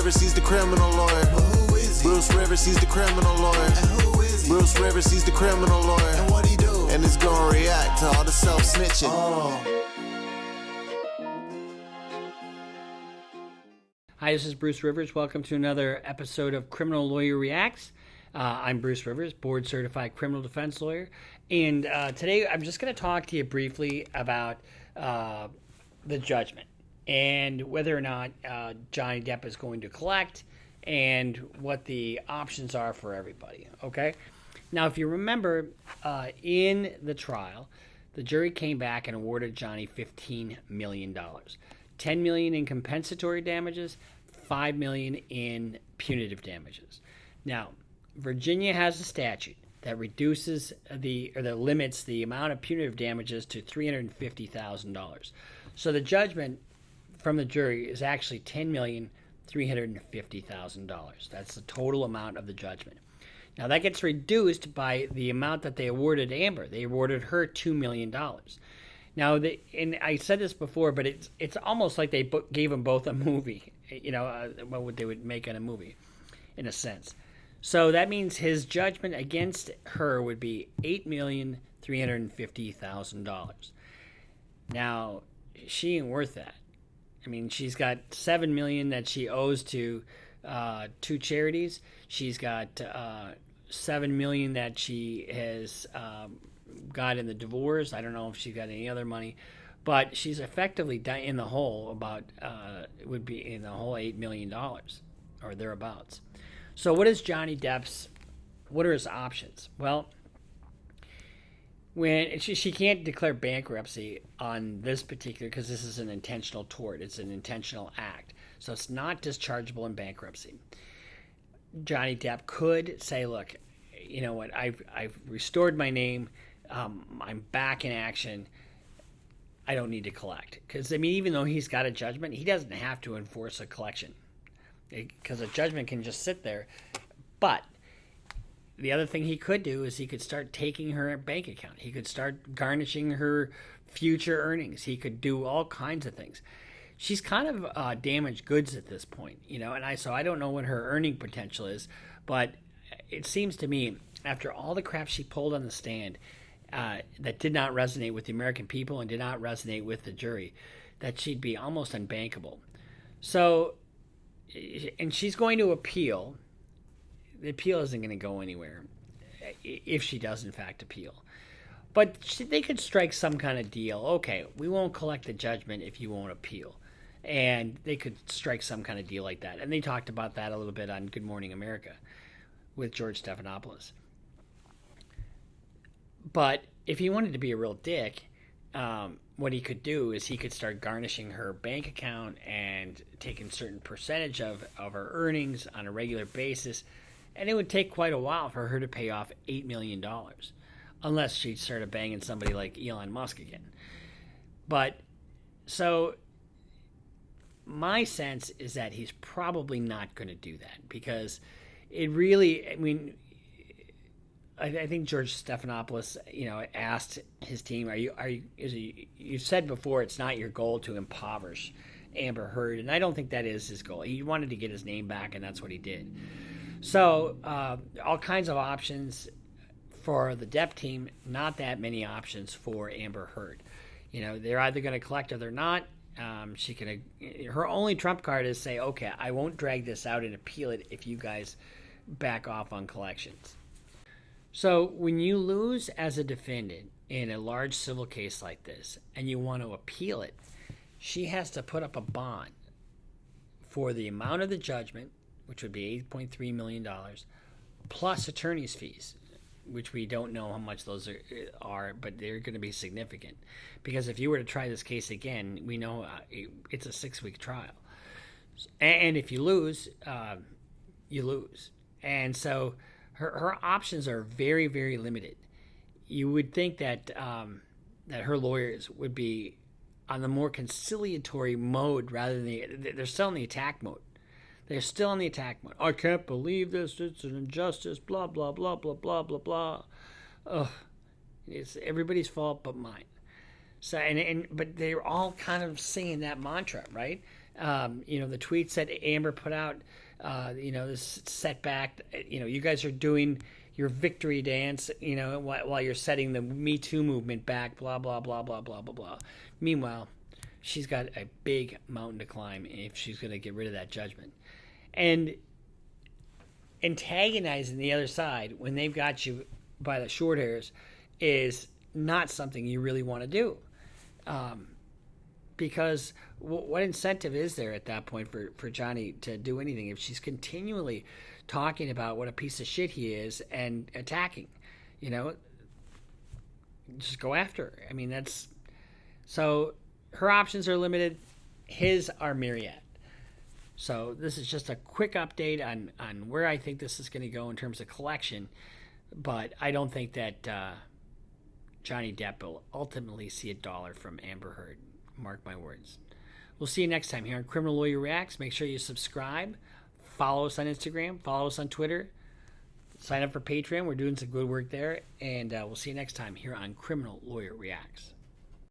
Rivers, he's the criminal lawyer. But who is he? Bruce Rivers, he's the criminal lawyer. And who is he? Bruce Rivers, he's the criminal lawyer. And what he do? And he's gonna react to all the self-snitching. Hi, this is Bruce Rivers. Welcome to another episode of Criminal Lawyer Reacts. I'm Bruce Rivers, board-certified criminal defense lawyer. And today I'm just going to talk to you briefly about the judgment and whether or not Johnny Depp is going to collect and what the options are for everybody, okay? Now, if you remember, in the trial, the jury came back and awarded Johnny $15 million. $10 million in compensatory damages, $5 million in punitive damages. Now, Virginia has a statute that reduces that limits the amount of punitive damages to $350,000. So the judgment from the jury is actually $10,350,000. That's the total amount of the judgment. Now that gets reduced by the amount that they awarded Amber. They awarded her $2 million. Now, and I said this before, but it's almost like they gave them both a movie, what they would make in a movie, in a sense. So that means his judgment against her would be $8,350,000. Now, she ain't worth that. I mean, she's got $7 million that she owes to two charities. She's got $7 million that she has got in the divorce. I don't know if she got any other money, but she's effectively in the hole about it would be in the whole $8 million or thereabouts. So what is Johnny Depp's? What are his options? Well, when she can't declare bankruptcy on this particular, because this is an intentional tort, it's an intentional act, so it's not dischargeable in bankruptcy. Johnny Depp could say, look, you know what, I've restored my name. I'm back in action. I don't need to collect. Because, I mean, even though he's got a judgment, he doesn't have to enforce a collection. Because a judgment can just sit there. But the other thing he could do is he could start taking her bank account. He could start garnishing her future earnings. He could do all kinds of things. She's kind of damaged goods at this point, and so I don't know what her earning potential is, but it seems to me, after all the crap she pulled on the stand, that did not resonate with the American people and did not resonate with the jury, that she'd be almost unbankable. So, and she's going to appeal. The appeal isn't going to go anywhere if she does, in fact, appeal. But they could strike some kind of deal. Okay, we won't collect the judgment if you won't appeal. And they could strike some kind of deal like that. And they talked about that a little bit on Good Morning America with George Stephanopoulos. But if he wanted to be a real dick, what he could do is he could start garnishing her bank account and taking a certain percentage of her earnings on a regular basis. And it would take quite a while for her to pay off $8 million, unless she started banging somebody like Elon Musk again. But, so, my sense is that he's probably not going to do that, because it really, I mean, I think George Stephanopoulos, asked his team, you said before it's not your goal to impoverish Amber Heard, and I don't think that is his goal. He wanted to get his name back, and that's what he did. So, all kinds of options for the Depp team, not that many options for Amber Heard. They're either going to collect or they're not. Her only trump card is say, okay, I won't drag this out and appeal it if you guys back off on collections. So when you lose as a defendant in a large civil case like this and you want to appeal it, she has to put up a bond for the amount of the judgment, which would be $8.3 million, plus attorney's fees, which we don't know how much those are, but they're going to be significant. Because if you were to try this case again, we know it's a 6-week trial. And if you lose, you lose. And so her options are very, very limited. You would think that that her lawyers would be on the more conciliatory mode rather than they're still in the attack mode. They're still in the attack mode. I can't believe this. It's an injustice. Blah, blah, blah, blah, blah, blah, blah. Ugh. It's everybody's fault but mine. So but they're all kind of saying that mantra, right? The tweets that Amber put out, this setback, you guys are doing your victory dance, while you're setting the Me Too movement back, blah, blah, blah, blah, blah, blah, blah. Meanwhile, she's got a big mountain to climb if she's going to get rid of that judgment. And antagonizing the other side when they've got you by the short hairs is not something you really want to do. Because what incentive is there at that point for Johnny to do anything if she's continually talking about what a piece of shit he is and attacking? Just go after her. I mean, so her options are limited. His are myriad. So this is just a quick update on where I think this is going to go in terms of collection. But I don't think that Johnny Depp will ultimately see $1 from Amber Heard. Mark my words. We'll see you next time here on Criminal Lawyer Reacts. Make sure you subscribe. Follow us on Instagram. Follow us on Twitter. Sign up for Patreon. We're doing some good work there. And we'll see you next time here on Criminal Lawyer Reacts.